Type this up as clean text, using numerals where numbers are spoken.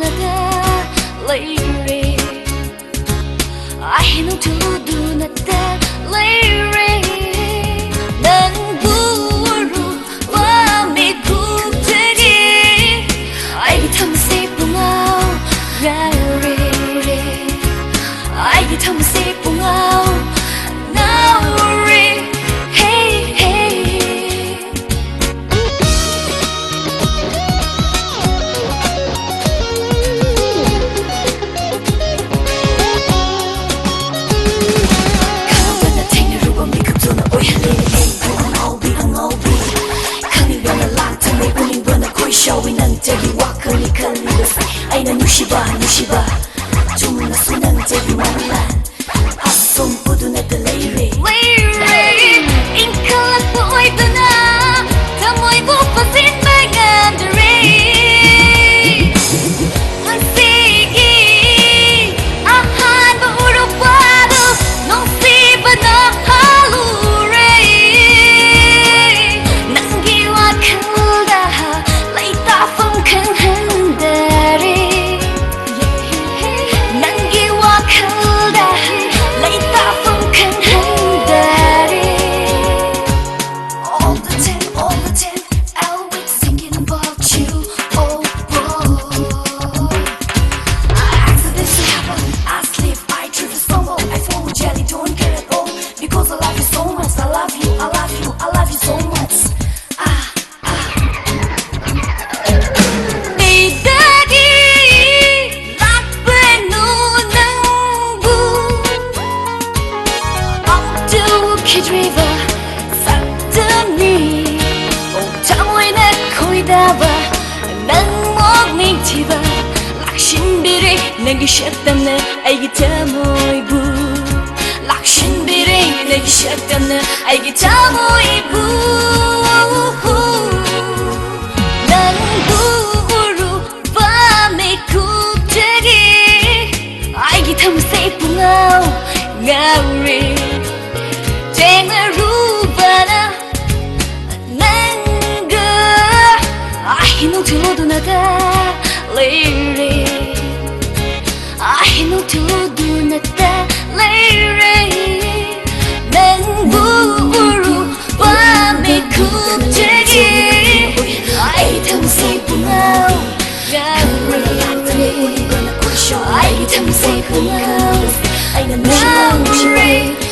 nada lately. I know to do nada lately. 난 부르 마음이 굳더니 알게 타면 슬픔아 나를 알게 타면 슬픔아 나를 hey hey. 가만 나 탱이로 범이 급도나 오해리 showing ang tagi wakali kalidas ay na nushiba tumna sunang tagi malan asong pudo na delayre layre inkalat po ay dana tamoy bupasin mga dere ang sige ahan ba urupado nung siba na halure nanggiwa kalda because I love you so much, I love you, I love you, I love you so much. 이따기 나쁜 눈을 어두게 driver 싹드니 오타모이나 코이다봐 난 목미티바 락신비리 내기 싫다네 알기 타모이 부 락신비리 내기 싫다네 알기 타모이 부 난 부르 밤에 굳더니 알기 타면 슬픔아 나우리 쟁으로 난가 I know to do nada lately. I know to do nada lately. 난 부르 밤에 굳더니 I don't say now. I don't say now.